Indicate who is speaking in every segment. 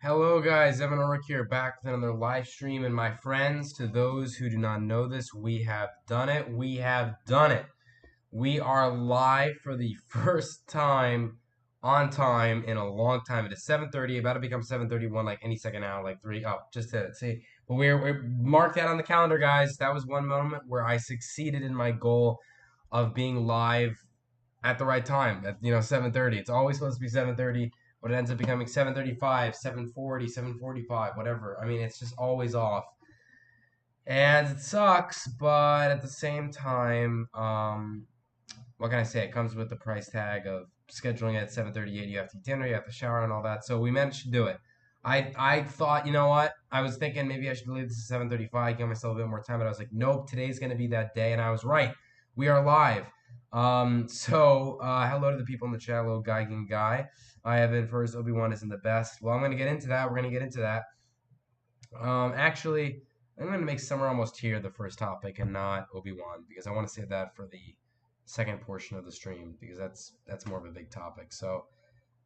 Speaker 1: Hello guys, Evan Orrick here, back with another live stream. And my friends, to those who do not know this, we have done it. We have done it. We are live for the first time on time in a long time. It is 7:30, about to become 7:31 like any second now, like 3. Oh, just did it. See, but we're mark that on the calendar, guys. That was one moment where I succeeded in my goal of being live at the right time at 7:30. It's always supposed to be 7:30, but it ends up becoming 7:35, 7:40, 7:45, whatever. I mean, it's just always off, and it sucks. But at the same time, what can I say? It comes with the price tag of scheduling at 7:38. You have to eat dinner, you have to shower, and all that. So we managed to do it. I thought, you know what? I was thinking maybe I should leave this at 7:35, give myself a bit more time, but I was like, nope, today's gonna be that day, and I was right. We are live. Hello to the people in the chat, hello Geigen Guy. I have it first, Obi-Wan isn't the best. Well, I'm gonna get into that. We're gonna get into that. Actually, I'm gonna make Summer Almost Here the first topic and not Obi-Wan because I want to save that for the second portion of the stream because that's more of a big topic. So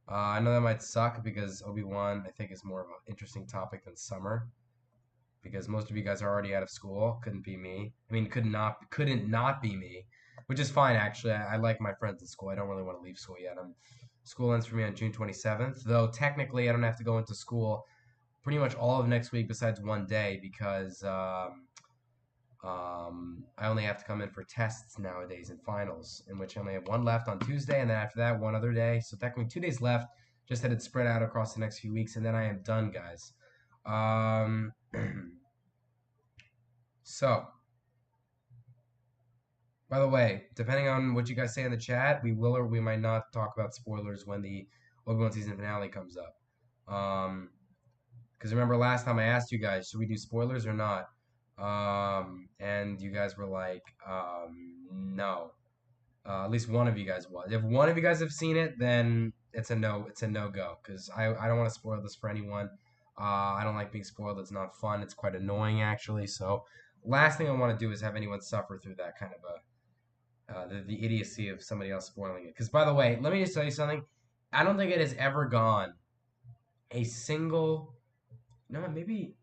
Speaker 1: I know that might suck because Obi-Wan I think is more of an interesting topic than Summer because most of you guys are already out of school. Couldn't be me. I mean, couldn't not be me, which is fine actually. I like my friends in school. I don't really want to leave school yet. School ends for me on June 27th, though technically I don't have to go into school pretty much all of next week besides one day because I only have to come in for tests nowadays and finals, in which I only have one left on Tuesday, and then after that, one other day. So technically, 2 days left. Just had it spread out across the next few weeks, and then I am done, guys. So, by the way, depending on what you guys say in the chat, we will or we might not talk about spoilers when the Obi-Wan season finale comes up. Because remember last time I asked you guys, should we do spoilers or not? And you guys were like, no. At least one of you guys was. If one of you guys have seen it, then it's a no. It's a no go because I don't want to spoil this for anyone. I don't like being spoiled. It's not fun. It's quite annoying actually. So last thing I want to do is have anyone suffer through that kind of the idiocy of somebody else spoiling it. Because by the way, let me just tell you something. I don't think it has ever gone a single. No, maybe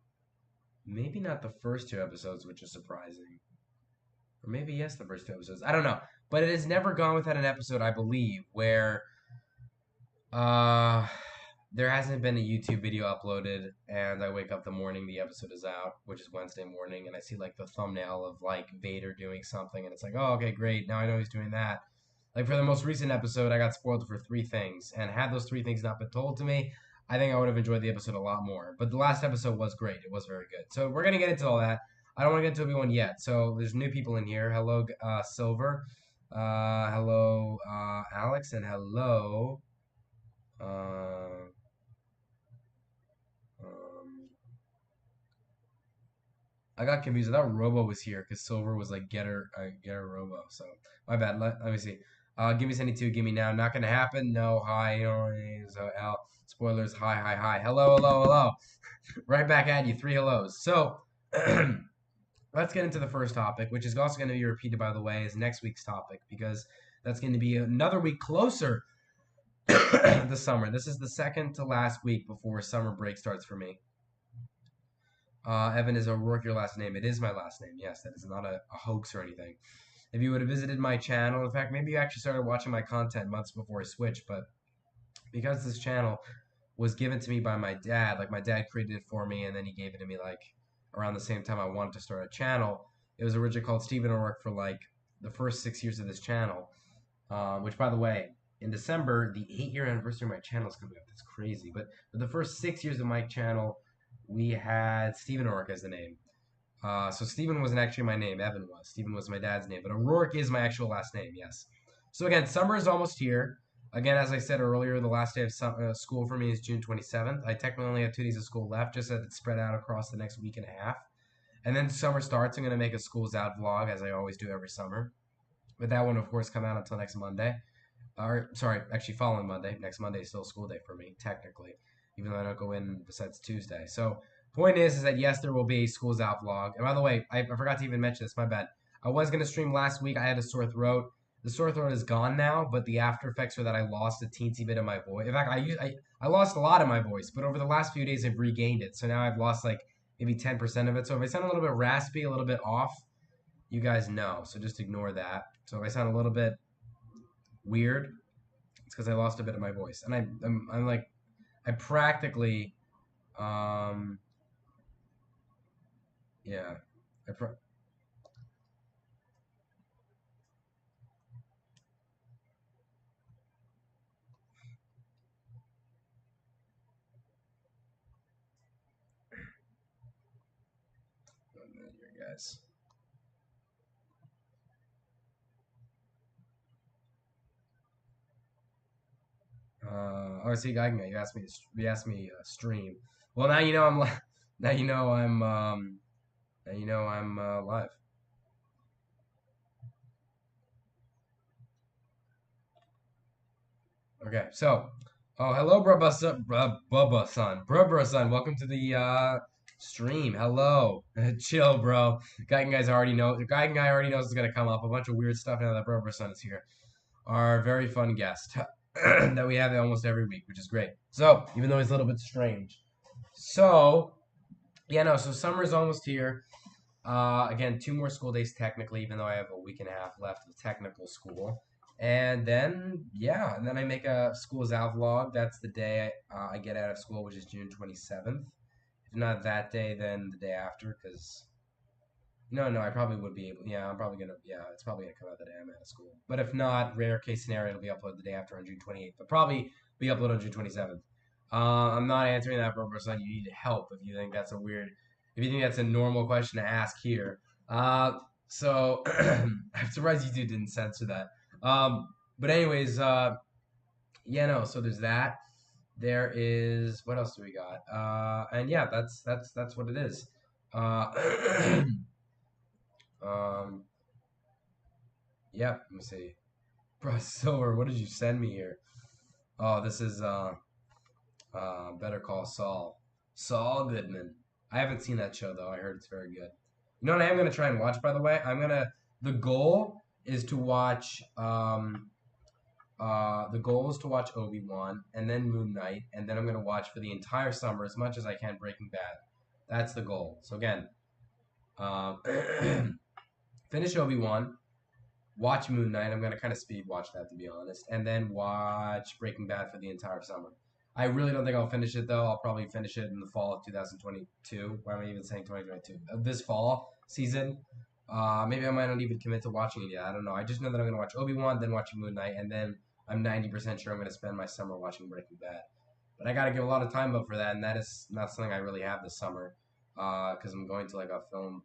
Speaker 1: not the first two episodes, which is surprising. Or maybe yes, the first two episodes. I don't know. But it has never gone without an episode, I believe, where uh there hasn't been a YouTube video uploaded and I wake up the morning the episode is out, which is Wednesday morning, and I see like the thumbnail of like Vader doing something and it's like, oh okay, great, now I know he's doing that. Like for the most recent episode, I got spoiled for 3 things, and had those 3 things not been told to me, I think I would have enjoyed the episode a lot more. But the last episode was great; it was very good. So we're gonna get into all that. I don't want to get into everyone yet. So there's new people in here. Hello, Silver. Hello, Alex, and hello. Uh, um, I got confused. I thought Robo was here because Silver was like get her Robo. So my bad. Let me see. Give me 72. Give me now. Not gonna happen. No. Hi. So L. Spoilers. Hi. Hi. Hi. Hello. Hello. Hello. Right back at you. 3 hellos. So let's get into the first topic, which is also going to be repeated, by the way, is next week's topic because that's going to be another week closer the summer. This is the second to last week before summer break starts for me. Evan, is O'Rourke your last name? It is my last name. Yes, that is not a hoax or anything. If you would have visited my channel, in fact, maybe you actually started watching my content months before I switched, but because this channel was given to me by my dad, like my dad created it for me and then he gave it to me like around the same time I wanted to start a channel. It was originally called Stephen O'Rourke for like the first 6 years of this channel, which by the way, in December, the 8-year anniversary of my channel is coming up. That's crazy. But for the first 6 years of my channel, we had Stephen O'Rourke as the name. So Stephen wasn't actually my name. Evan was. Stephen was my dad's name. But O'Rourke is my actual last name, yes. So again, summer is almost here. Again, as I said earlier, the last day of school for me is June 27th. I technically only have 2 days of school left, just that it's spread out across the next week and a half. And then summer starts. I'm going to make a schools out vlog, as I always do every summer. But that won't, of course, come out until next Monday. Or, sorry, actually following Monday. Next Monday is still school day for me, technically, even though I don't go in besides Tuesday. So, point is that yes, there will be a schools out vlog. And by the way, I forgot to even mention this, my bad. I was going to stream last week. I had a sore throat. The sore throat is gone now, but the after effects are that I lost a teensy bit of my voice. In fact, I lost a lot of my voice, but over the last few days I've regained it. So now I've lost like maybe 10% of it. So if I sound a little bit raspy, a little bit off, you guys know. So just ignore that. So if I sound a little bit weird, it's because I lost a bit of my voice, and I'm like I practically yeah I pr- here, guys. Oh, see, Geigen, you asked me stream. Well, now you know I'm now you know I'm now you know I'm live. Okay, so oh hello, Bubba son, welcome to the stream. Hello, chill, bro. Geigen guy already knows it's gonna come up a bunch of weird stuff now that Bubba son is here. Our very fun guest that we have almost every week, which is great. So even though he's a little bit strange, so yeah, no. So summer's almost here. Again, 2 more school days technically, even though I have a week and a half left of technical school. And then, yeah, and then I make a schools out vlog. That's the day I get out of school, which is June 27th. If not that day, then the day after, because no, I probably would be able. Yeah, I'm probably gonna. Yeah, it's probably gonna come out the day I'm out of school. But if not, rare case scenario, it'll be uploaded the day after on June 28th. But probably be uploaded on June 27th. I'm not answering that for a son. You need help if you think that's a weird. If you think that's a normal question to ask here. So I'm surprised YouTube didn't censor that. But anyways, yeah, no. So there's that. There is what else do we got? And yeah, that's what it is. Uh, um, yeah, let me see. Bro, Silver, what did you send me here? Oh, this is Better Call Saul. Saul Goodman. I haven't seen that show though. I heard it's very good. You know what I am gonna try and watch, by the way? The goal is to watch the goal is to watch Obi-Wan and then Moon Knight, and then I'm gonna watch for the entire summer as much as I can Breaking Bad. That's the goal. So again, uh, finish Obi-Wan, watch Moon Knight. I'm gonna kind of speed watch that to be honest, and then watch Breaking Bad for the entire summer. I really don't think I'll finish it though. I'll probably finish it in the fall of 2022. Why am I even saying 2022? This fall season. Maybe I might not even commit to watching it yet. I don't know. I just know that I'm gonna watch Obi-Wan, then watching Moon Knight, and then I'm 90% sure I'm gonna spend my summer watching Breaking Bad. But I gotta give a lot of time up for that, and that is not something I really have this summer. Because I'm going to like a film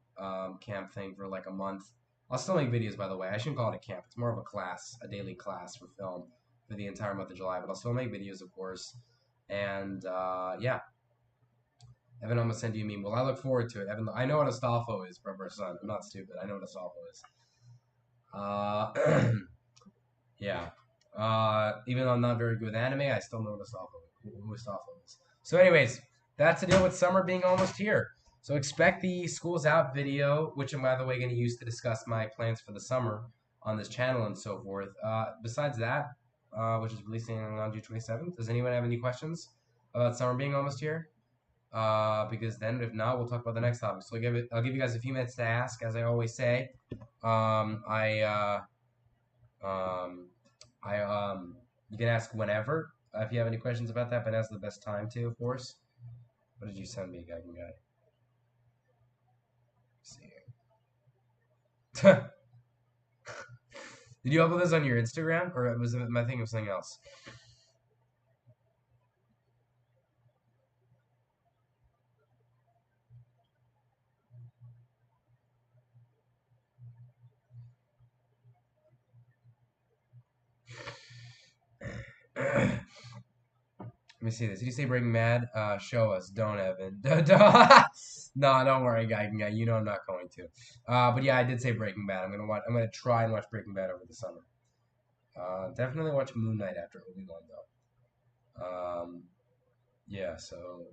Speaker 1: camp thing for like a month. I'll still make videos, by the way. I shouldn't call it a camp. It's more of a class, a daily class for film for the entire month of July. But I'll still make videos, of course. And yeah, Evan, I'm gonna send you a meme. Well, I look forward to it. Evan, I know what Astolfo is, brother son. I'm not stupid. I know what Astolfo is. Yeah. Even though I'm not very good with anime, I still know what who Astolfo is. So, anyways, that's the deal with summer being almost here. So expect the schools out video, which I'm by the way going to use to discuss my plans for the summer on this channel and so forth. Besides that, which is releasing on June 27th, does anyone have any questions about summer being almost here? Because then, if not, we'll talk about the next topic. So I'll give you guys a few minutes to ask, as I always say. Um, I um, you can ask whenever if you have any questions about that, but now's the best time to, of course. What did you send me, guy? See. Did you upload this on your Instagram, or was it my thing of something else? Let me see this. Did you say Breaking Bad? Show us. Don't, Evan. No, don't worry, guy. You know I'm not going to. But yeah, I did say Breaking Bad. I'm gonna try and watch Breaking Bad over the summer. Definitely watch Moon Knight after Obi-Wan though. Yeah. So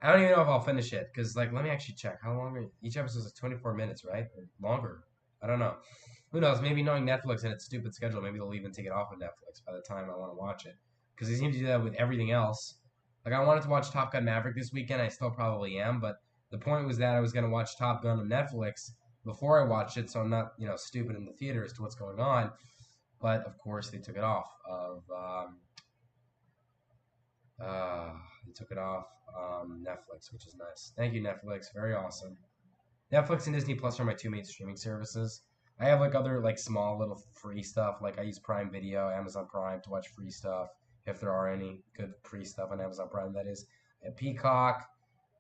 Speaker 1: I don't even know if I'll finish it because like let me actually check how long each episode is. 24 minutes, right? Or longer. I don't know. Who knows? Maybe knowing Netflix and its stupid schedule, maybe they'll even take it off of Netflix by the time I want to watch it. Because they seem to do that with everything else. Like I wanted to watch Top Gun Maverick this weekend. I still probably am, but the point was that I was going to watch Top Gun on Netflix before I watched it, so I'm not stupid in the theater as to what's going on. But of course, they took it off of uh, Netflix, which is nice. Thank you, Netflix. Very awesome. Netflix and Disney Plus are my two main streaming services. I have like other like small little free stuff. Like I use Prime Video, Amazon Prime to watch free stuff if there are any good free stuff on Amazon Prime. That is, I have Peacock,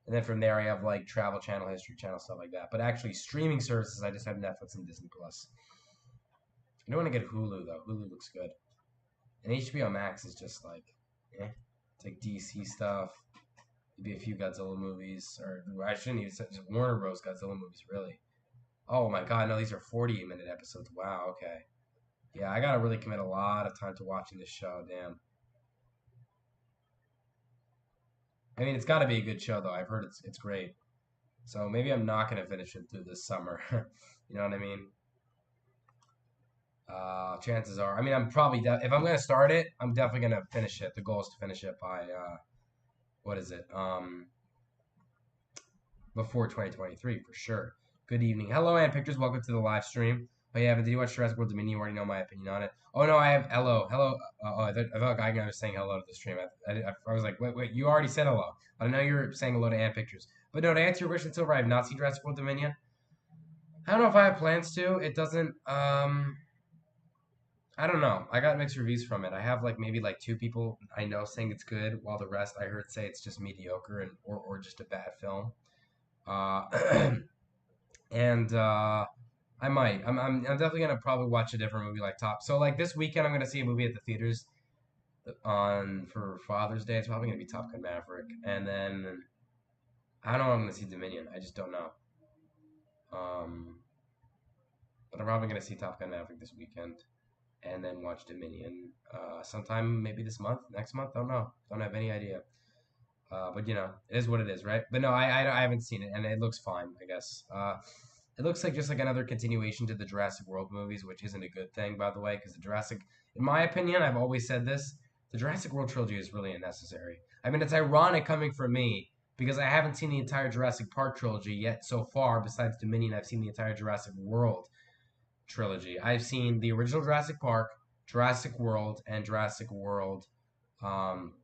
Speaker 1: and then from there I have like Travel Channel, History Channel, stuff like that. But actually, streaming services I just have Netflix and Disney Plus. I don't want to get Hulu though. Hulu looks good, and HBO Max is just like, eh. It's like DC stuff. Maybe a few Godzilla movies, or I shouldn't even say just Warner Bros. Godzilla movies, really. Oh my god, no, these are 40-minute episodes. Wow, okay. Yeah, I gotta really commit a lot of time to watching this show, damn. I mean, it's gotta be a good show, though. I've heard it's great. So maybe I'm not gonna finish it through this summer. You know what I mean? Chances are, I mean, I'm probably, if I'm gonna start it, I'm definitely gonna finish it. The goal is to finish it by, what is it? Before 2023 for sure. Good evening. Hello, and pictures. Welcome to the live stream. Oh yeah, but did you watch Jurassic World Dominion? You already know my opinion on it. Oh no, I have hello, hello. Oh, I thought Geiger was saying hello to the stream. I was like, wait, you already said hello. I know you're saying hello to Ant Pictures. But no, to answer your question, Silver, I have not seen Jurassic World Dominion. I don't know if I have plans to. It doesn't. I don't know. I got mixed reviews from it. I have like maybe like two people I know saying it's good, while the rest I heard say it's just mediocre and or just a bad film. Uh, and I might. I'm definitely gonna probably watch a different movie like Top. So like this weekend, I'm gonna see a movie at the theaters on for Father's Day. It's probably gonna be Top Gun Maverick, and then I don't know. I'm gonna see Dominion. I just don't know. Um, but I'm probably gonna see Top Gun Maverick this weekend, and then watch Dominion sometime maybe this month, next month. Don't know. Don't have any idea. But it is what it is, right? But no, I haven't seen it, and it looks fine, I guess. It looks like just like another continuation to the Jurassic World movies, which isn't a good thing, by the way, because the Jurassic, in my opinion, I've always said this, the Jurassic World trilogy is really unnecessary. I mean, it's ironic coming from me because I haven't seen the entire Jurassic Park trilogy yet so far. Besides Dominion, I've seen the entire Jurassic World trilogy. I've seen the original Jurassic Park, Jurassic World, and Jurassic World um,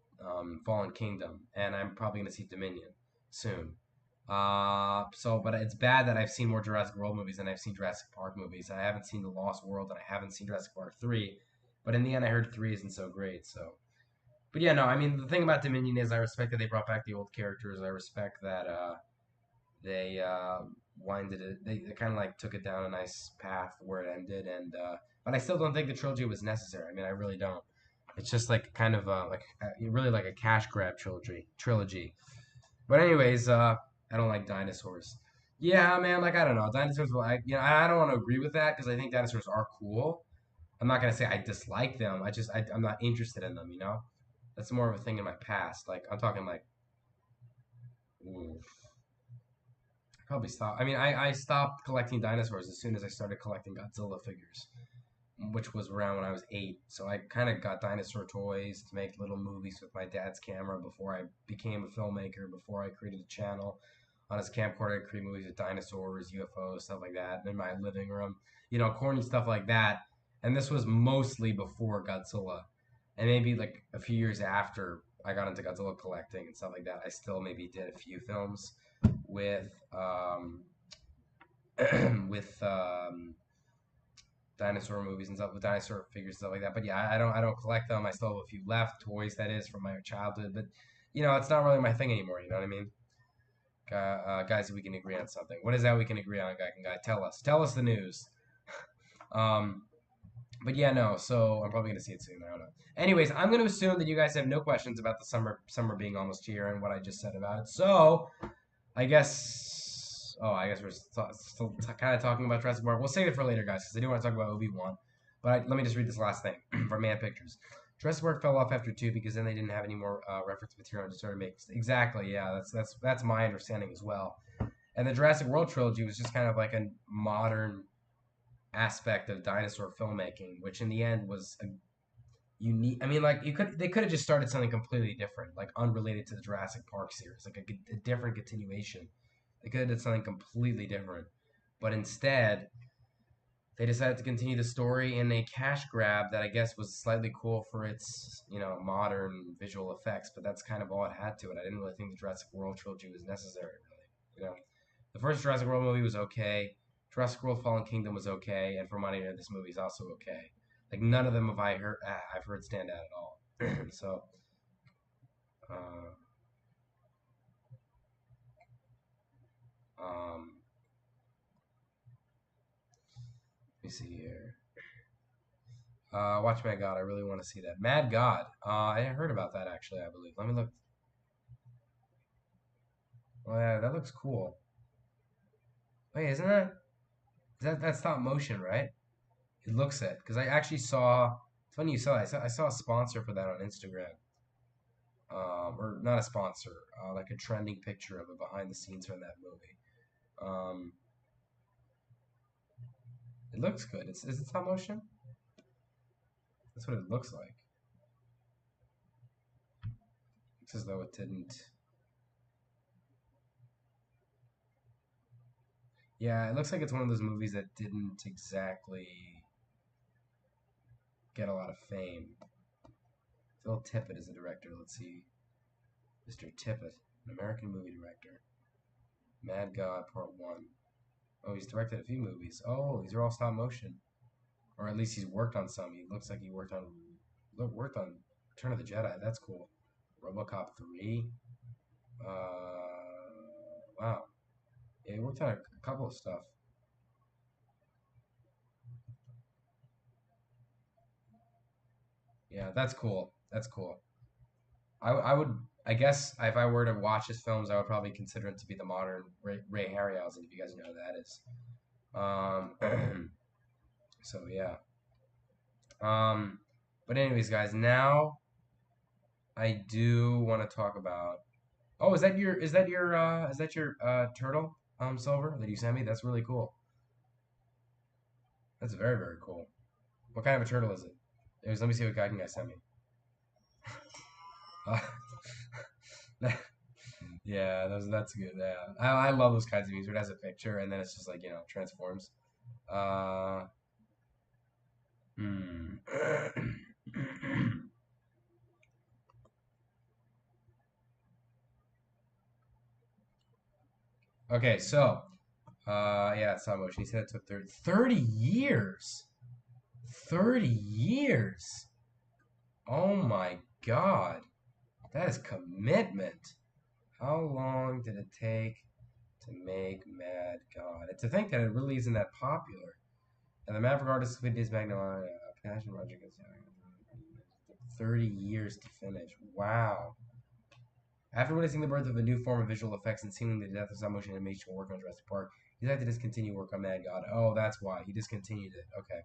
Speaker 1: Fallen Kingdom, and I'm probably going to see Dominion soon. But it's bad that I've seen more Jurassic World movies than I've seen Jurassic Park movies. I haven't seen The Lost World, and I haven't seen Jurassic Park 3. But in the end, I heard 3 isn't so great, so. But yeah, no, I mean, the thing about Dominion is I respect that they brought back the old characters. I respect that they winded it, they kind of like took it down a nice path where it ended, and but I still don't think the trilogy was necessary. I mean, I really don't. It's just like kind of really like a cash grab trilogy. But anyways, I don't like dinosaurs. Yeah, man, like I don't know, dinosaurs. I don't want to agree with that because I think dinosaurs are cool. I'm not gonna say I dislike them. I'm not interested in them. That's more of a thing in my past. Like I'm talking like, ooh, probably stop. I mean, I stopped collecting dinosaurs as soon as I started collecting Godzilla figures, which was around when I was 8. So I kind of got dinosaur toys to make little movies with my dad's camera before I became a filmmaker, before I created a channel. On his camcorder, I create movies with dinosaurs, UFOs, stuff like that in my living room. Corny stuff like that. And this was mostly before Godzilla. And maybe like a few years after I got into Godzilla collecting and stuff like that, I still maybe did a few films with with dinosaur movies and stuff with dinosaur figures and stuff like that. But yeah, I don't collect them. I still have a few left, toys that is from my childhood. But it's not really my thing anymore. You know what I mean? Guys, we can agree on something. What is that we can agree on, guy? Tell us the news. um, but yeah, no. So I'm probably gonna see it soon. I don't know. Anyways, I'm gonna assume that you guys have no questions about the summer being almost here and what I just said about it. So I guess. Oh, I guess we're still kind of talking about Jurassic Park. We'll save it for later, guys, because I do want to talk about Obi-Wan. But let me just read this last thing from Man Pictures. Jurassic Park fell off after 2 because then they didn't have any more reference material and just started making. Exactly, yeah, that's my understanding as well. And the Jurassic World trilogy was just kind of like a modern aspect of dinosaur filmmaking, which in the end was a unique. I mean, like they could have just started something completely different, like unrelated to the Jurassic Park series, like a different continuation. They could have done something completely different, but instead they decided to continue the story in a cash grab that I guess was slightly cool for its, modern visual effects, but that's kind of all it had to it. I didn't really think the Jurassic World trilogy was necessary, really. The first Jurassic World movie was okay. Jurassic World: Fallen Kingdom was okay, and for money, this movie is also okay. Like none of them have I've heard stand out at all. So, uh, um, let me see here. Watch Mad God. I really want to see that. Mad God. I heard about that actually. I believe. Let me look. Oh yeah, that looks cool. Wait, isn't that that's stop motion, right? It looks it because I actually saw. It's funny you saw. I saw a sponsor for that on Instagram. Or not a sponsor, like a trending picture of it behind the scenes from that movie. Um, it looks good. Is it stop motion? That's what it looks like. Looks as though it didn't. Yeah, it looks like it's one of those movies that didn't exactly get a lot of fame. Phil Tippett is the director. Let's see. Mr. Tippett, an American movie director. Mad God Part 1. Oh, he's directed a few movies. Oh, these are all stop motion. Or at least he's worked on some. He looks like he worked on Return of the Jedi. That's cool. RoboCop 3. Wow. Yeah, he worked on a couple of stuff. Yeah, that's cool. That's cool. I would, I guess, if I were to watch his films, I would probably consider it to be the modern Ray Harryhausen, if you guys know who that is. So yeah. Um, but anyways, guys, now I do want to talk about. Oh, is that your turtle Silver that you sent me? That's really cool. That's very very cool. What kind of a turtle is it? Anyways, let me see what guiding guy sent me. Uh, yeah, that's good. Yeah, I love those kinds of memes where it has a picture and then it's just like transforms. Uh, hmm. Okay, so yeah, stop motion. He said it took 30 years. 30 years. Oh my God. That is commitment. How long did it take to make Mad God? And to think that it really isn't that popular. And the Maverick artist Squid Days Magnolia, Passion Project is 30 years to finish. Wow. After witnessing the birth of a new form of visual effects and seeing the death of stop motion animation work on Jurassic Park, he had to discontinue work on Mad God. Oh, that's why. He discontinued it. Okay.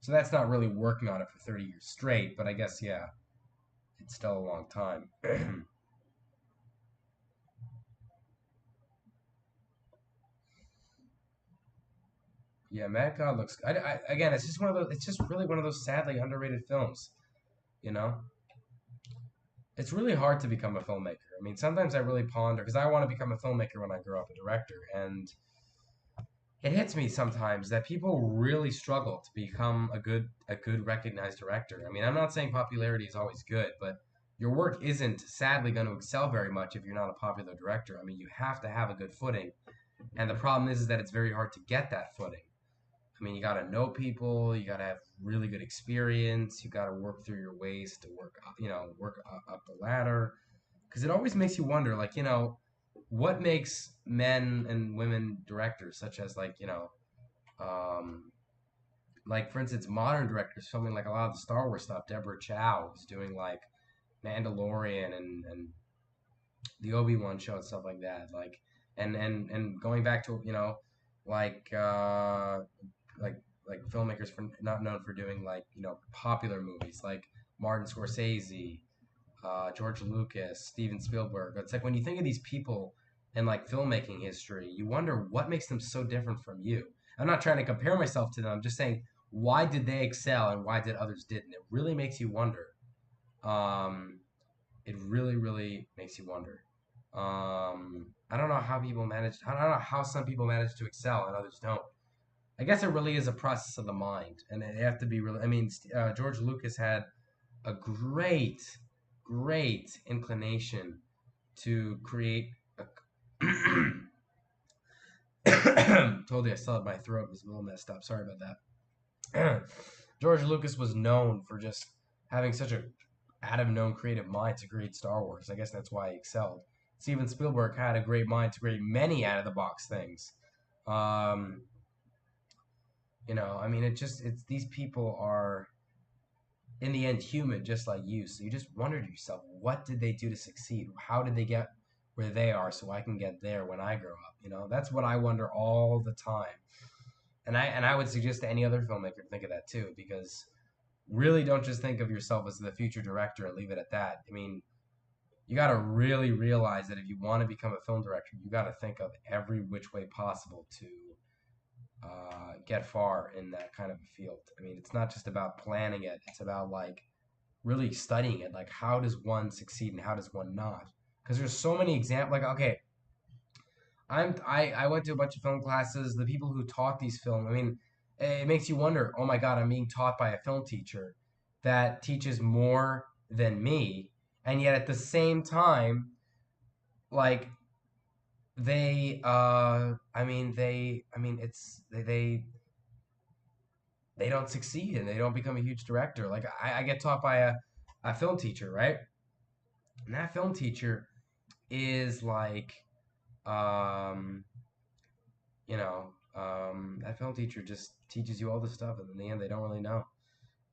Speaker 1: So that's not really working on it for 30 years straight, but I guess, yeah, it's still a long time. Yeah, Mad God looks. Again, it's just one of those. It's just really one of those sadly underrated films. You know, it's really hard to become a filmmaker. I mean, sometimes I really ponder because I want to become a filmmaker when I grow up, a director, and it hits me sometimes that people really struggle to become a good recognized director. I mean, I'm not saying popularity is always good, but your work isn't sadly going to excel very much if you're not a popular director. I mean, you have to have a good footing, and the problem is that it's very hard to get that footing. I mean, you got to know people, you got to have really good experience, you got to work through your ways to work up the ladder. Because it always makes you wonder, like, what makes men and women directors, such as, um, like, for instance, modern directors filming, like, a lot of the Star Wars stuff. Deborah Chow is doing, like, Mandalorian and the Obi-Wan show and stuff like that. Like, and going back to, like, like like filmmakers for not known for doing like popular movies like Martin Scorsese, George Lucas, Steven Spielberg. It's like when you think of these people in like filmmaking history, you wonder what makes them so different from you. I'm not trying to compare myself to them. I'm just saying, why did they excel and why did others didn't? It really makes you wonder. Um, it really, really makes you wonder. I don't know how people manage. I don't know how some people manage to excel and others don't. I guess it really is a process of the mind, and they have to be really. I mean, George Lucas had a great inclination to create a. Told you I still had my throat was a little messed up. Sorry about that. George Lucas was known for just having such a out of known creative mind to create Star Wars. I guess that's why he excelled. Steven Spielberg had a great mind to create many out of the box things. Um, I mean, it's these people are in the end human just like you. So you just wonder to yourself, what did they do to succeed? How did they get where they are so I can get there when I grow up? That's what I wonder all the time. And I would suggest to any other filmmaker to think of that too, because really don't just think of yourself as the future director and leave it at that. I mean, you got to really realize that if you want to become a film director, you got to think of every which way possible to get far in that kind of a field. I mean, it's not just about planning it; it's about like really studying it. Like, how does one succeed and how does one not? Because there's so many examples. Like, okay, I went to a bunch of film classes. The people who taught these film, I mean, it makes you wonder. Oh my God, I'm being taught by a film teacher that teaches more than me, and yet at the same time, like they don't succeed and they don't become a huge director. Like I get taught by a film teacher, right? And that film teacher is like, um, that film teacher just teaches you all this stuff, and in the end, they don't really know.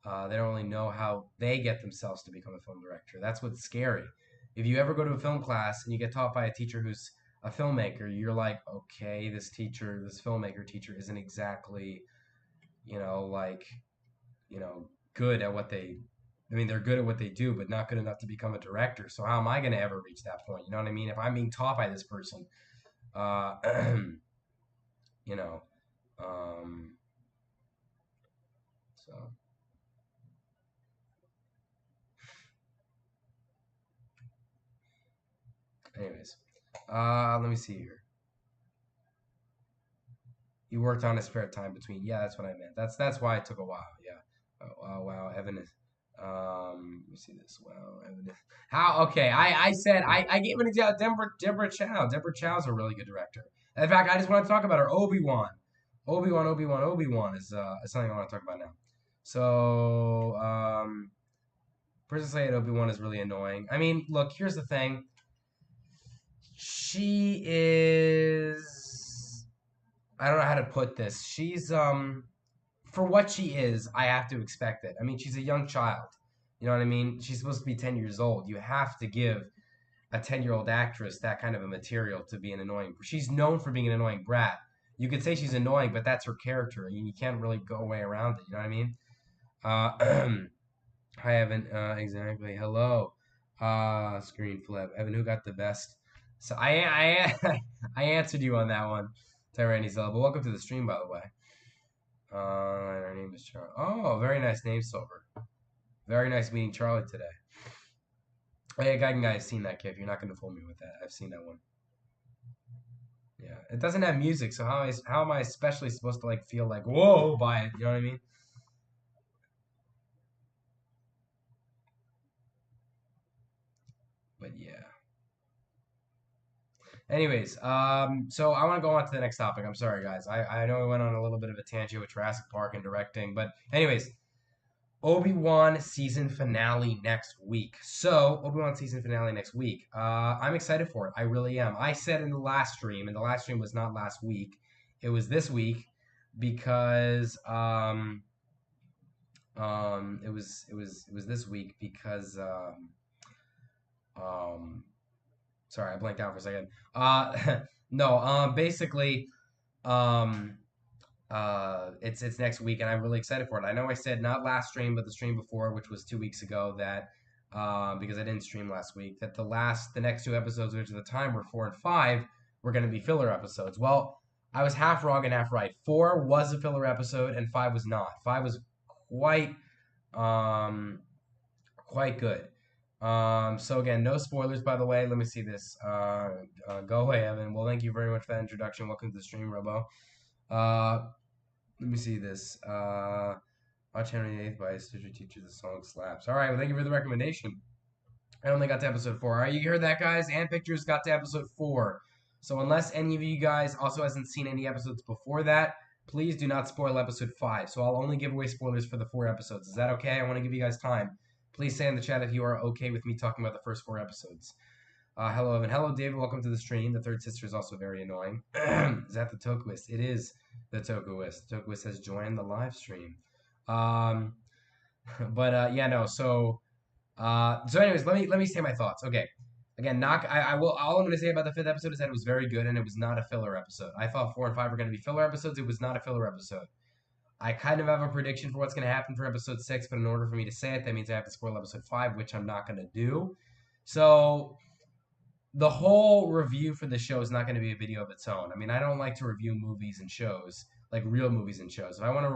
Speaker 1: They don't really know how they get themselves to become a film director. That's what's scary. If you ever go to a film class and you get taught by a teacher who's a filmmaker, you're like, okay, this filmmaker teacher isn't exactly, like, good at what they. I mean, they're good at what they do, but not good enough to become a director. So how am I going to ever reach that point? You know what I mean? If I'm being taught by this person, uh, you know, um, so. Anyways, let me see here. You worked on his spare time between. Yeah, that's what I meant. That's why it took a while. Yeah. Oh, wow, Evan is. Let me see this. Wow, Evan is. How? Okay, I said I gave an example. Deborah Chow. Deborah Chow's a really good director. In fact, I just want to talk about her. Obi-Wan is something I want to talk about now. So, Princess Leia and Obi-Wan is really annoying. I mean, look, here's the thing. She is. I don't know how to put this. She's for what she is, I have to expect it. I mean, she's a young child. You know what I mean? She's supposed to be 10 years old. You have to give a 10-year-old actress that kind of a material to be an annoying. She's known for being an annoying brat. You could say she's annoying, but that's her character. You can't really go away around it. You know what I mean? Hi, Evan. Exactly. Hello. Screen flip. Evan, who got the best? So I answered you on that one, Tyranny Zella. But welcome to the stream, by the way. Her name is Charlie. Oh, very nice name, Silver. Very nice meeting Charlie today. Oh yeah, I've seen that kid. You're not gonna fool me with that. I've seen that one. Yeah, it doesn't have music, so how am I especially supposed to like feel like whoa by it? You know what I mean? But yeah. Anyways, so I want to go on to the next topic. I'm sorry, guys. I know we went on a little bit of a tangent with Jurassic Park and directing, but anyways, Obi-Wan season finale next week. So, Obi-Wan season finale next week. I'm excited for it. I really am. I said in the last stream, and the last stream was not last week. It was this week because it was this week because um sorry, I blanked out for a second. No, basically um it's next week, and I'm really excited for it. I know I said not last stream, but the stream before, which was 2 weeks ago, that because I didn't stream last week, that the next two episodes, which at the time were 4 and 5, were going to be filler episodes. Well, I was half wrong and half right. 4 was a filler episode, and 5 was not. 5 was quite, um, quite good. So again, no spoilers, by the way. Let me see this. Go away, Evan. Well, thank you very much for that introduction. Welcome to the stream, Robo. Let me see this. Watch Henry VIII by Stitcher Teacher. The song slaps. All right. Well, thank you for the recommendation. I only got to episode 4. All right, you heard that, guys? And Pictures got to episode 4. So unless any of you guys also hasn't seen any episodes before that, please do not spoil episode 5. So I'll only give away spoilers for the 4 episodes. Is that okay? I want to give you guys time. Please say in the chat if you are okay with me talking about the first 4 episodes. Hello, Evan. Hello, David. Welcome to the stream. The third sister is also very annoying. Is that the Tokuist? It is the Tokuist. The Tokuist has joined the live stream. Yeah, no. So anyways, let me say my thoughts. Okay. Again, I will. All I'm going to say about the 5th episode is that it was very good and it was not a filler episode. I thought 4 and 5 were going to be filler episodes. It was not a filler episode. I kind of have a prediction for what's going to happen for episode 6, but in order for me to say it, that means I have to spoil episode 5, which I'm not going to do. So the whole review for the show is not going to be a video of its own. I mean, I don't like to review movies and shows, like real movies and shows. If I want to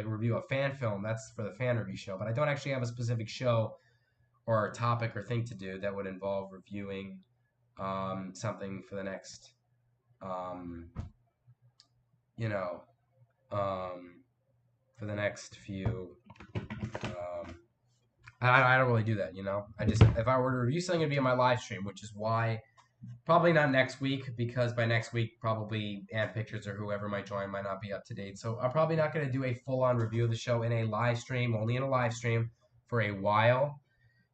Speaker 1: review a fan film, that's for the fan review show. But I don't actually have a specific show or topic or thing to do that would involve reviewing something for the next, you know, for the next few. I don't really do that, you know. If I were to review something, it'd be on my live stream, which is why probably not next week, because by next week probably Ant Pictures or whoever might join might not be up to date. So I'm probably not going to do a full-on review of the show in a live stream, only in a live stream for a while.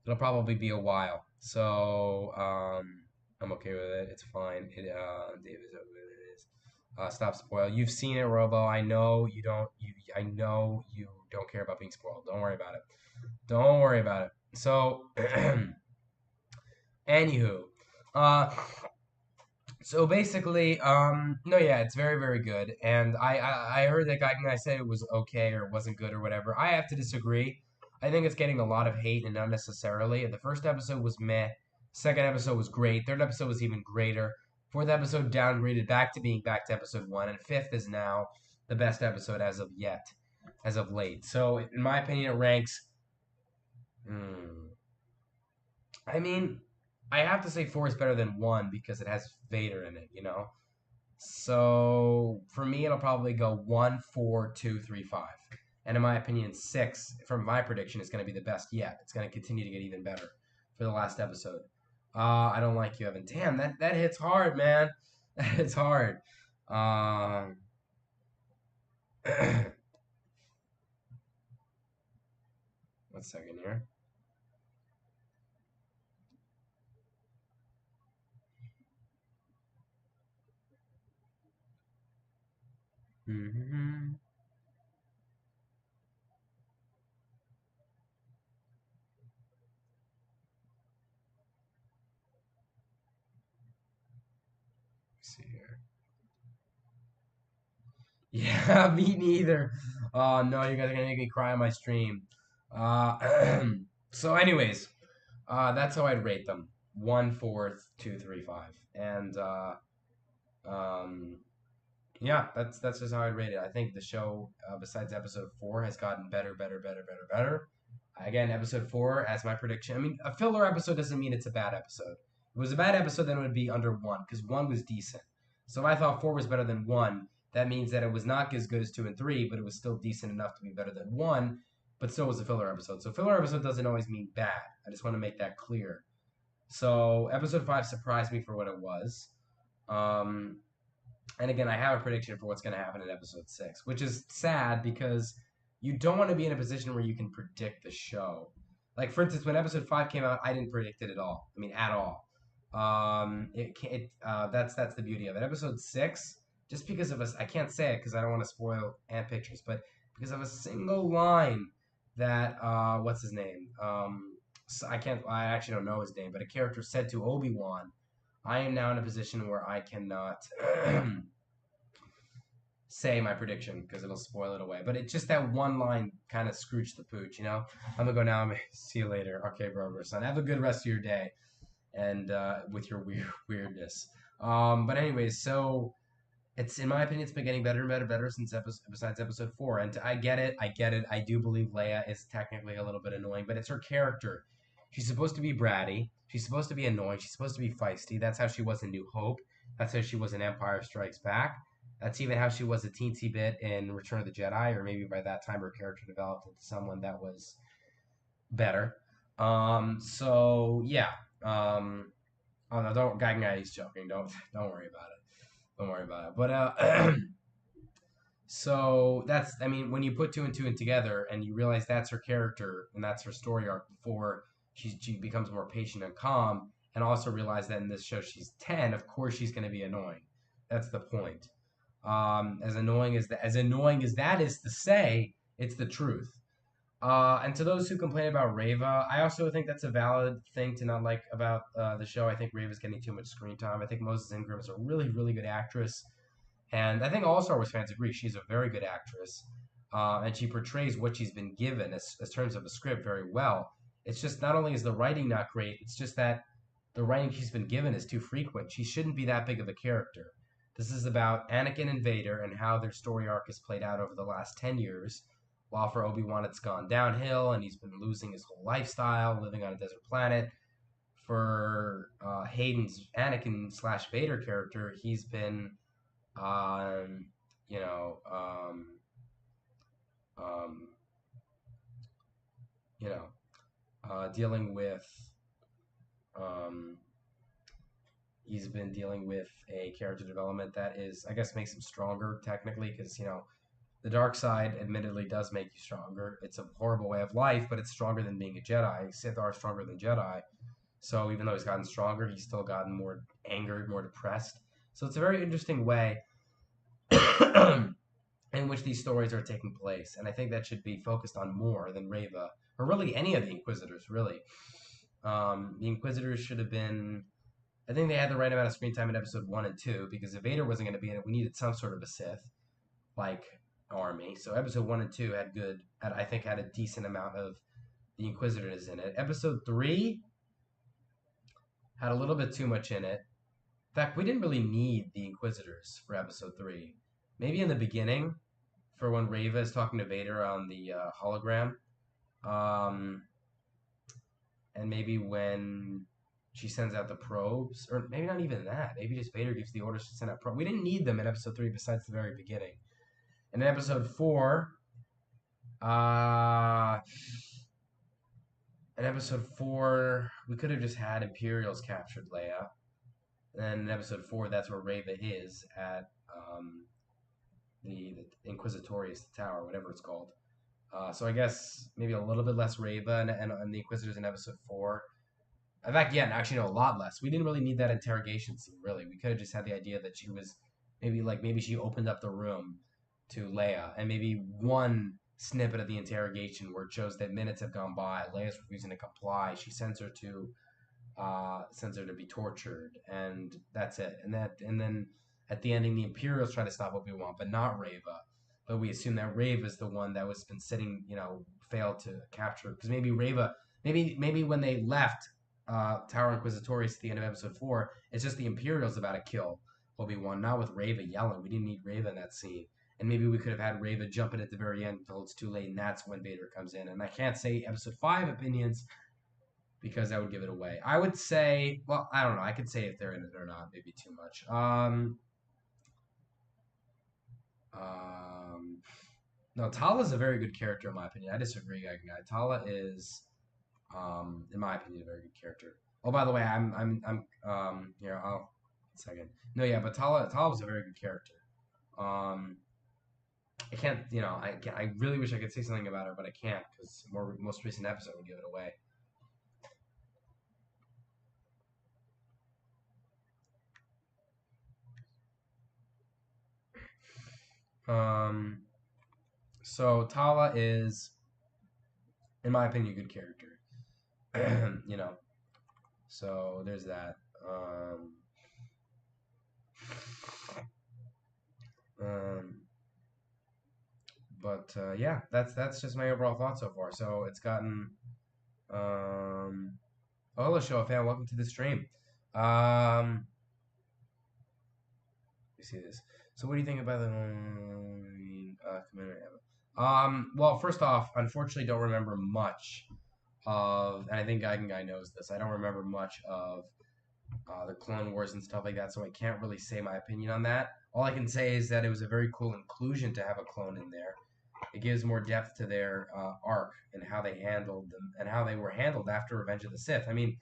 Speaker 1: It'll probably be a while. So I'm okay with it. It's fine. David, it is. Stop spoil. You've seen it, Robo. I know you don't. I know you don't care about being spoiled. Don't worry about it. Don't worry about it. So, anywho, so basically, no, yeah, it's very, very good. And I heard that guy said it was okay or wasn't good or whatever. I have to disagree. I think it's getting a lot of hate and unnecessarily. The first episode was meh. Second episode was great. Third episode was even greater. Fourth episode downgraded back to being back to episode 1. And fifth is now the best episode as of late. So, in my opinion, it ranks. I mean, I have to say 4 is better than 1 because it has Vader in it, you know? So, for me, it'll probably go 1, 4, 2, 3, 5. And in my opinion, 6, from my prediction, is going to be the best yet. It's going to continue to get even better for the last episode. I don't like you, Evan. Damn, that hits hard, man. That hits hard. 1 second here. Mm-hmm. See here. Yeah, me neither. Oh no, you guys are gonna make me cry on my stream. So, anyways, that's how I'd rate them: 1, 4, 2, 3, 5, and yeah, that's just how I'd rate it. I think the show, besides episode 4, has gotten better, better, better, better, better. Again, episode 4, as my prediction. I mean, a filler episode doesn't mean it's a bad episode. If it was a bad episode, then it would be under 1, because 1 was decent. So if I thought 4 was better than 1, that means that it was not as good as 2 and 3, but it was still decent enough to be better than 1, but still was a filler episode. So filler episode doesn't always mean bad. I just want to make that clear. So episode 5 surprised me for what it was. And again, I have a prediction for what's going to happen in episode 6, which is sad because you don't want to be in a position where you can predict the show. Like, for instance, when episode 5 came out, I didn't predict it at all. I mean, at all. That's the beauty of it. Episode 6, just because of I can't say it because I don't want to spoil Ant Pictures, but because of a single line that, what's his name? I actually don't know his name, but a character said to Obi-Wan, I am now in a position where I cannot say my prediction because it'll spoil it away. But it's just that one line kind of scrooched the pooch, you know? I'm going to go now. See you later. Okay, bro, son. Have a good rest of your day and with your weirdness. But anyways, so It's in my opinion, it's been getting better and better since besides episode 4. And I get it, I get it. I do believe Leia is technically a little bit annoying, but it's her character. She's supposed to be bratty. She's supposed to be annoying. She's supposed to be feisty. That's how she was in New Hope. That's how she was in Empire Strikes Back. That's even how she was a teensy bit in Return of the Jedi, or maybe by that time her character developed into someone that was better. So yeah. Oh no, don't guy, he's joking. Don't worry about it. Don't worry about it. But so that's, I mean, when you put two and two in together and you realize that's her character and that's her story arc before she becomes more patient and calm, and also realize that in this show she's 10, of course she's going to be annoying. That's the point. As annoying as that is to say, it's the truth. And to those who complain about Reva, I also think that's a valid thing to not like about the show. I think Reva's getting too much screen time. I think Moses Ingram is a really, really good actress. And I think all Star Wars fans agree she's a very good actress. And she portrays what she's been given as terms of a script very well. It's just not only is the writing not great, it's just that the writing she's been given is too frequent. She shouldn't be that big of a character. This is about Anakin and Vader and how their story arc is played out over the last 10 years. While for Obi-Wan it's gone downhill and he's been losing his whole lifestyle, living on a desert planet. For Hayden's Anakin slash Vader character, he's been um, you know, um, um, you know, dealing with, um, he's been dealing with a character development that is, I guess, makes him stronger technically, because the dark side, admittedly, does make you stronger. It's a horrible way of life, but it's stronger than being a Jedi. Sith are stronger than Jedi. So even though he's gotten stronger, he's still gotten more angered, more depressed. So it's a very interesting way in which these stories are taking place, and I think that should be focused on more than Reva, or really any of the Inquisitors. Really, the Inquisitors should have been. I think they had the right amount of screen time in episode 1 and 2 because if Vader wasn't going to be in it, we needed some sort of a Sith like army. So episode 1 and 2 I think had a decent amount of the Inquisitors in it. Episode 3 had a little bit too much in it. In fact, we didn't really need the Inquisitors for episode 3. Maybe in the beginning, for when Reva is talking to Vader on the hologram, um, and maybe when she sends out the probes, or maybe not even that. Maybe just Vader gives the orders to send out probes. We didn't need them in episode 3, besides the very beginning. And in episode 4, uh, we could have just had Imperials captured Leia. And then in episode 4, that's where Reva is at the Inquisitorius Tower, whatever it's called. So I guess maybe a little bit less Reva and the Inquisitors in episode 4. In fact, yeah, actually, no, a lot less. We didn't really need that interrogation scene, really. We could have just had the idea that she was maybe she opened up the room to Leia, and maybe one snippet of the interrogation where it shows that minutes have gone by. Leia's refusing to comply. She sends her to be tortured, and that's it. And then at the ending, the Imperials try to stop Obi-Wan, but not Reva. But we assume that Reva is the one that was been sitting, failed to capture, because maybe Reva, maybe when they left Tower Inquisitorius at the end of episode 4, it's just the Imperials about to kill Obi-Wan, not with Reva yelling. We didn't need Reva in that scene. And maybe we could have had Reva jump in at the very end until it's too late, and that's when Vader comes in. And I can't say episode 5 opinions because that would give it away. I would say, well, I don't know. I could say if they're in it or not, maybe too much. No, Tala's a very good character in my opinion. I disagree, guy. Tala is, in my opinion, a very good character. Oh, by the way, I'm here. I'll second. No, yeah, but Tala was a very good character. I can't, I really wish I could say something about her, but I can't because most recent episode would give it away. So Tala is, in my opinion, a good character. So there's that. But yeah, that's just my overall thoughts so far. So it's gotten. Oh, hello, show fan. Welcome to the stream. You see this. So what do you think about the community? Well, first off, unfortunately, don't remember much of, and I think Guy knows this. I don't remember much of the Clone Wars and stuff like that, so I can't really say my opinion on that. All I can say is that it was a very cool inclusion to have a clone in there. It gives more depth to their arc and how they handled them and how they were handled after Revenge of the Sith. I mean,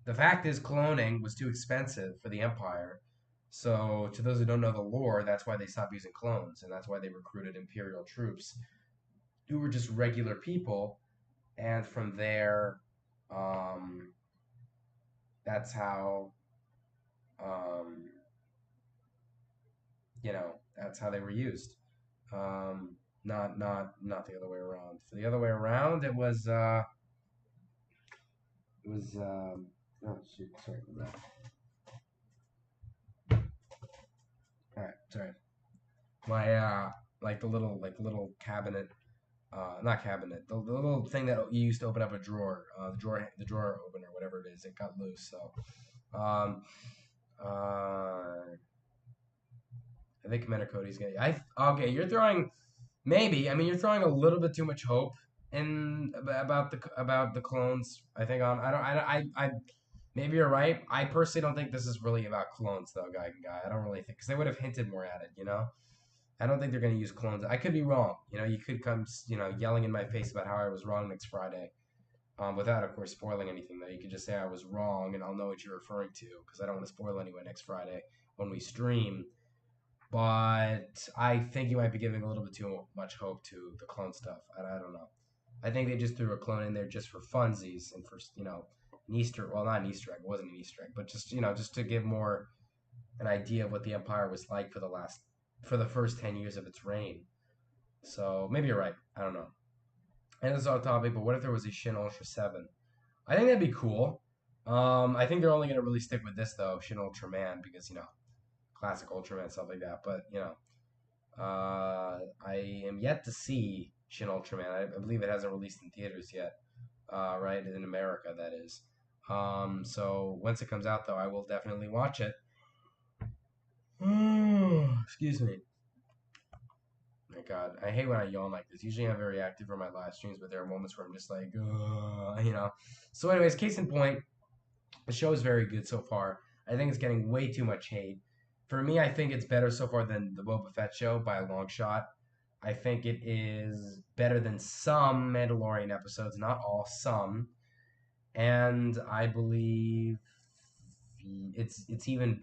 Speaker 1: the fact is, cloning was too expensive for the Empire. So, to those who don't know the lore, that's why they stopped using clones, and that's why they recruited Imperial troops who were just regular people. And from there, um, that's how, um, that's how they were used. Not the other way around. For the other way around, it was oh shoot, sorry about that. All right, sorry. My like the little cabinet, not cabinet, the little thing that you used to open up a drawer, the drawer opener, whatever it is, it got loose. So, I think Commander Cody's gonna. Okay. You're throwing maybe. I mean, you're throwing a little bit too much hope in about the clones. I think on. I maybe you're right. I personally don't think this is really about clones, though, guy. I don't really think because they would have hinted more at it. I don't think they're going to use clones. I could be wrong. You could come, yelling in my face about how I was wrong next Friday. Without, of course, spoiling anything, though. You could just say I was wrong, and I'll know what you're referring to, because I don't want to spoil anyway next Friday when we stream. But I think you might be giving a little bit too much hope to the clone stuff. I don't know. I think they just threw a clone in there just for funsies and for, an Easter, well, not an Easter egg, it wasn't an Easter egg, but just to give more an idea of what the Empire was like for the first 10 years of its reign. So maybe you're right. I don't know. And this is off topic, but what if there was a Shin Ultra 7? I think that'd be cool. I think they're only going to really stick with this, though, Shin Ultraman, because, classic Ultraman, stuff like that. But, I am yet to see Shin Ultraman. I believe it hasn't released in theaters yet, right? In America, that is. So once it comes out, though, I will definitely watch it. Excuse me. My God, I hate when I yawn like this. Usually I'm very active for my live streams, but there are moments where I'm just like, So, anyways, case in point, the show is very good so far. I think it's getting way too much hate. For me, I think it's better so far than the Boba Fett show by a long shot. I think it is better than some Mandalorian episodes, not all, some. And I believe it's even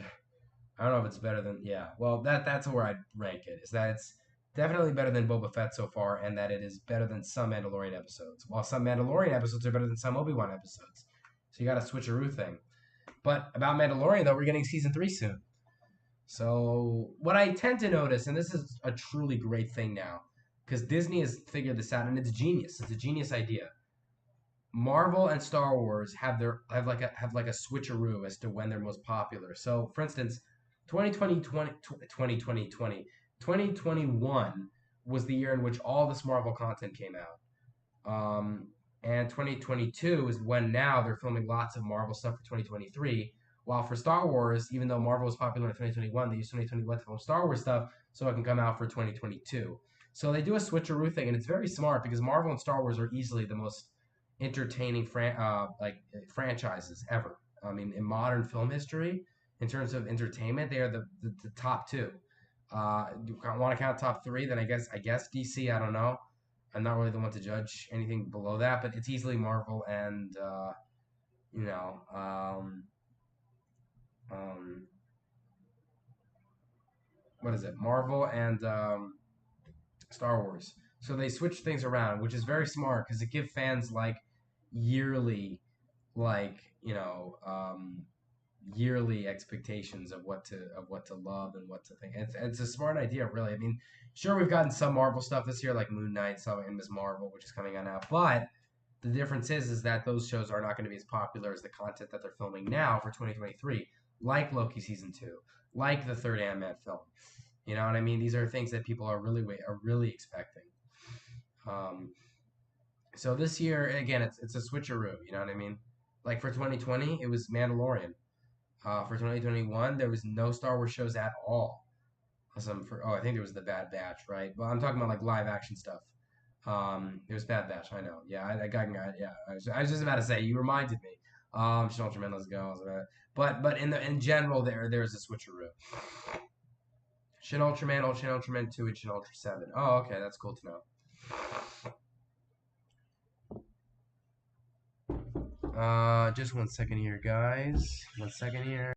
Speaker 1: I don't know if it's better than yeah. Well, that's where I'd rank it. Is that it's definitely better than Boba Fett so far, and that it is better than some Mandalorian episodes. While some Mandalorian episodes are better than some Obi-Wan episodes. So you got a switcheroo thing. But about Mandalorian though, we're getting season 3 soon. So what I tend to notice, and this is a truly great thing now, because Disney has figured this out, and it's genius. It's a genius idea. Marvel and Star Wars have like a switcheroo as to when they're most popular. So, for instance, 2021 was the year in which all this Marvel content came out. And 2022 is when now they're filming lots of Marvel stuff for 2023. While for Star Wars, even though Marvel was popular in 2021, they used 2021 to film Star Wars stuff so it can come out for 2022. So they do a switcheroo thing, and it's very smart because Marvel and Star Wars are easily the most entertaining franchises ever. I mean, in modern film history, in terms of entertainment, they are the top two. You want to count top three? Then I guess DC. I don't know. I'm not really the one to judge anything below that, but it's easily Marvel and you know um, what is it? Marvel and Star Wars. So they switch things around, which is very smart because it gives fans like yearly, like yearly expectations of what to love and what to think. It's a smart idea, really. I mean, sure we've gotten some Marvel stuff this year, like Moon Knight, so and Ms. Marvel, which is coming out now, but the difference is that those shows are not going to be as popular as the content that they're filming now for 2023, like Loki season 2, like the third Ant-Man film. You know what I mean? These are things that people are really expecting. Um, so this year, again, it's a switcheroo. You know what I mean? Like for 2020, it was Mandalorian. For 2021, there was no Star Wars shows at all. I think there was the Bad Batch, right? Well, I'm talking about like live action stuff. It was Bad Batch. I know. Yeah, I got. Yeah, I was just about to say. You reminded me. Shin Ultraman, let's go. But in general, there's a switcheroo. Shin Ultraman, Old Shin Ultraman 2, and Shin Ultra 7. Oh, okay, that's cool to know. Just 1 second here, guys. 1 second here.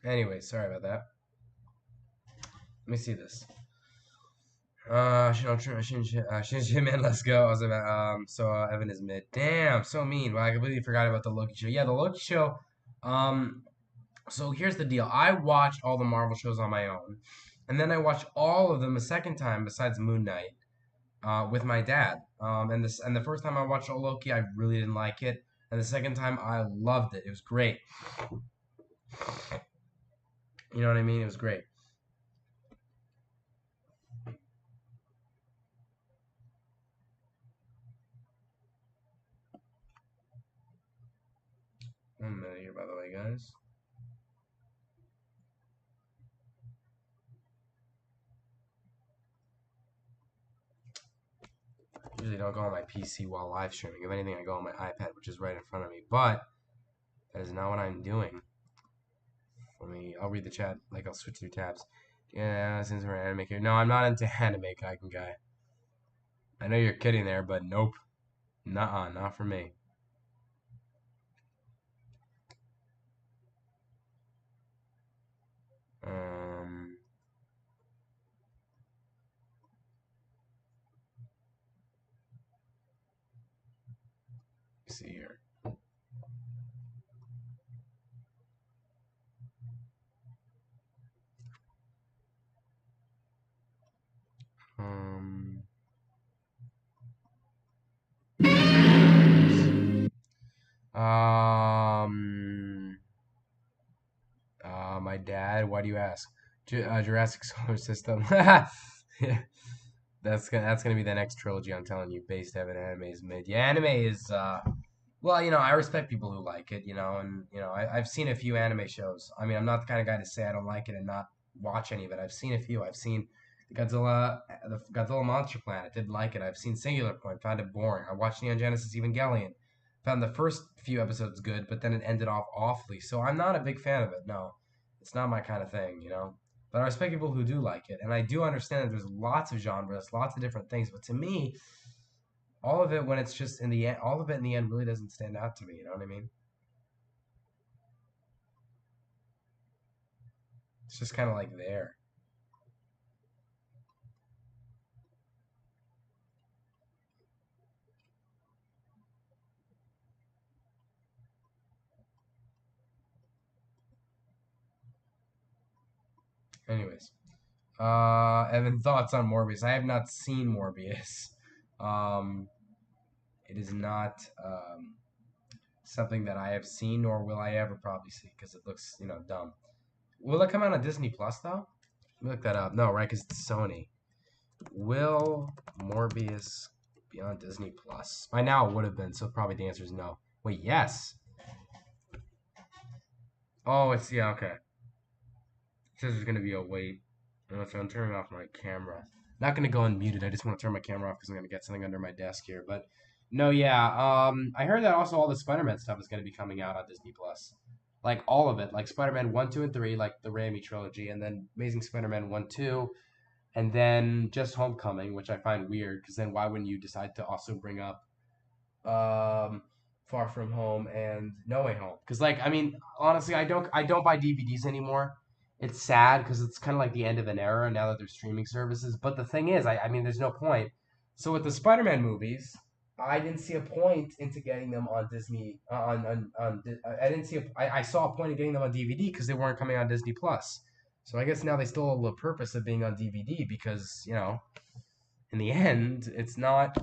Speaker 1: Anyway, sorry about that. Let me see this. Shin Man, let's go. I was about, Evan is mid. Damn, so mean. Well, I completely forgot about the Loki show. Yeah, the Loki show. Um, so here's the deal. I watched all the Marvel shows on my own, and then I watched all of them a second time besides Moon Knight, with my dad. And the first time I watched Loki, I really didn't like it, and the second time I loved it. It was great. You know what I mean? It was great. One minute here, by the way, guys. Usually don't go on my PC while live streaming. If anything, I go on my iPad, which is right in front of me. But that is not what I'm doing. I'll read the chat. Like, I'll switch through tabs. Yeah, since we're anime here. No, I'm not into anime, guy. I know you're kidding there, but nope. Nuh-uh, not for me. Um, let's see here. Um, um, my dad. Why do you ask? Jurassic Solar System. Yeah, that's gonna be the next trilogy. I'm telling you. Based Evan anime is mid. Yeah, anime is well, I respect people who like it, and I've seen a few anime shows. I mean, I'm not the kind of guy to say I don't like it and not watch any of it. I've seen a few. I've seen the Godzilla Monster Planet. Didn't like it. I've seen Singular Point. Found it boring. I watched Neon Genesis Evangelion. Found the first few episodes good, but then it ended off awfully. So I'm not a big fan of it. No, it's not my kind of thing. But I respect people who do like it, and I do understand that there's lots of genres, lots of different things. But to me, all of it when it's just in the end, all of it in the end really doesn't stand out to me. You know what I mean? It's just kind of like there. Anyways, Evan, thoughts on Morbius? I have not seen Morbius. Um, it is not something that I have seen, nor will I ever probably see because it looks, dumb. Will it come out on Disney Plus though? Let me look that up. No, right? Because it's Sony. Will Morbius be on Disney Plus? By now it would have been, so probably the answer is no. Wait, yes. Oh, it's yeah, okay. It says there's gonna be a wait. So I'm turning off my camera. Not gonna go unmuted. I just want to turn my camera off because I'm gonna get something under my desk here. But no, yeah. I heard that also all the Spider-Man stuff is gonna be coming out on Disney Plus. Like all of it, like Spider-Man 1, 2, and 3, like the Raimi trilogy, and then Amazing Spider-Man 1, 2, and then just Homecoming, which I find weird because then why wouldn't you decide to also bring up um Far From Home and No Way Home. Because like I mean, honestly, I don't buy DVDs anymore. It's sad because it's kind of like the end of an era now that there's streaming services. But the thing is, I mean, there's no point. So with the Spider-Man movies, I didn't see a point into getting them on Disney I didn't see I saw a point in getting them on DVD because they weren't coming on Disney Plus. So I guess now they still have the purpose of being on DVD because in the end, it's not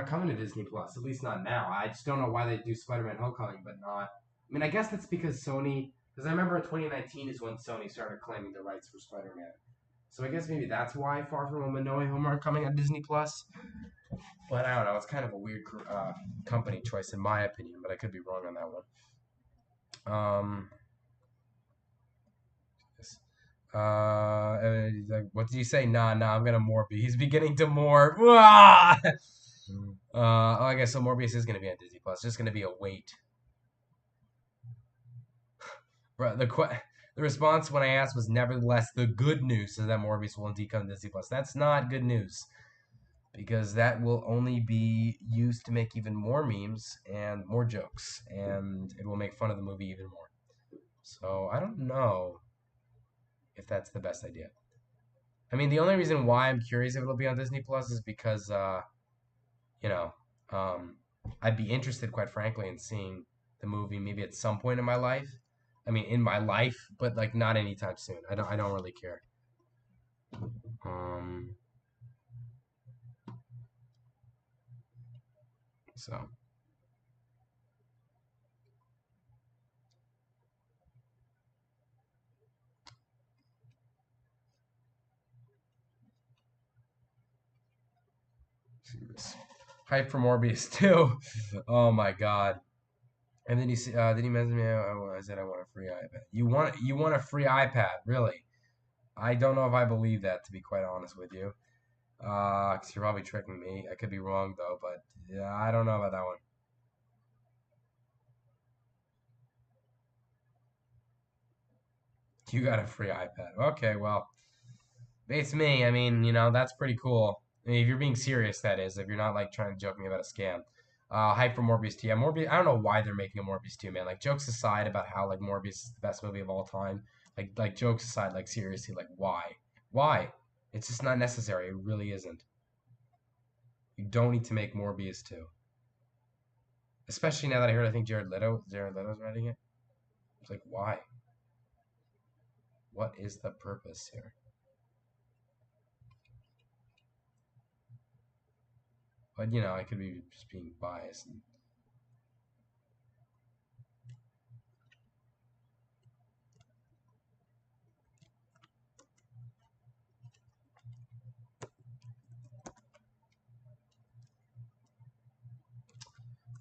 Speaker 1: coming to Disney Plus, at least not now. I just don't know why they do Spider-Man Homecoming, but not. I mean, I guess that's because Sony. Because I remember in 2019 is when Sony started claiming the rights for Spider-Man. So I guess maybe that's why Far From Home and No Way Home aren't coming on Disney Plus. But I don't know. It's kind of a weird company choice in my opinion, but I could be wrong on that one. What did you say? Nah, I'm gonna Morbius. He's beginning to morph. I guess so. Morbius is gonna be on Disney Plus. It's just gonna be a wait. The response when I asked was nevertheless the good news is that Morbius will indeed come to Disney Plus. That's not good news because that will only be used to make even more memes and more jokes, and it will make fun of the movie even more. So I don't know if that's the best idea. I mean, the only reason why I'm curious if it'll be on Disney Plus is because you know, um, I'd be interested, quite frankly, in seeing the movie maybe at some point in my life. I mean, in my life, but like not anytime soon. I don't really care. Um, so, see this. Hype for Morbius too. Oh my god. And then then he messaged me. I said I want a free iPad. You want a free iPad? Really? I don't know if I believe that, to be quite honest with you. 'Cause you're probably tricking me. I could be wrong though, but yeah, I don't know about that one. You got a free iPad. Okay, well, it's me. I mean, that's pretty cool. I mean, if you're being serious, that is. If you're not like trying to joke me about a scam. Hype for Morbius 2. Yeah, Morbius. I don't know why they're making a Morbius 2, man. Like jokes aside about how like Morbius is the best movie of all time. Like jokes aside, like seriously, like why? Why? It's just not necessary. It really isn't. You don't need to make Morbius 2. Especially now that I heard I think Jared Leto's writing it. It's like why? What is the purpose here? But I could be just being biased.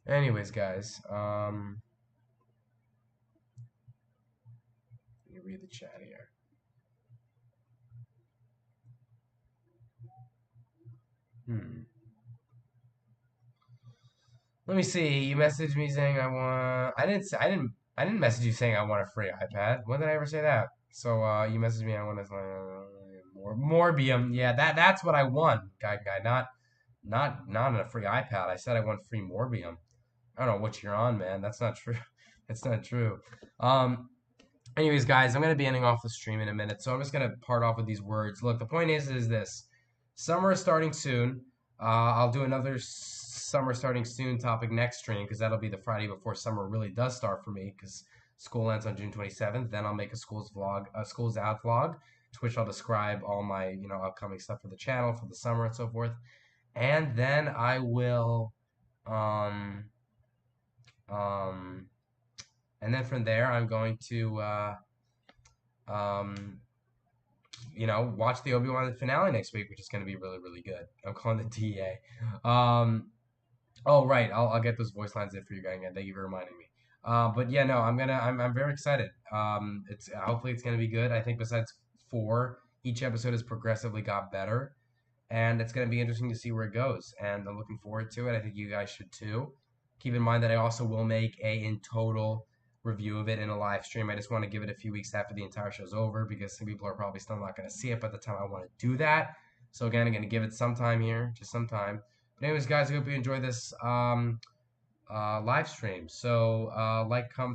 Speaker 1: Anyways, guys, let me read the chat here. Hmm. Let me see. You messaged me saying I want. I didn't message you saying I want a free iPad. When did I ever say that? So you messaged me. I want to Morbium. Yeah, that's what I want, guy. Not a free iPad. I said I want free Morbium. I don't know what you're on, man. That's not true. That's not true. Um. Anyways, guys, I'm gonna be ending off the stream in a minute, so I'm just gonna part off with these words. Look, the point is this: summer is starting soon. I'll do another summer starting soon topic next stream because that'll be the Friday before summer really does start for me because school ends on June 27th. Then I'll make a schools out vlog, to which I'll describe all my upcoming stuff for the channel for the summer and so forth. And then I will, um, um, and then from there I'm going to um, watch the Obi-Wan finale next week, which is going to be really, really good. I'm calling the DA. Oh, right. I'll get those voice lines in for you guys again. Thank you for reminding me. But yeah, no, I'm very excited. It's hopefully it's gonna be good. I think besides four, each episode has progressively got better, and it's gonna be interesting to see where it goes. And I'm looking forward to it. I think you guys should too. Keep in mind that I also will make a in total review of it in a live stream. I just want to give it a few weeks after the entire show's over because some people are probably still not going to see it by the time I want to do that. So again, I'm going to give it some time here, just some time. But anyways, guys, I hope you enjoyed this live stream. So like, comment.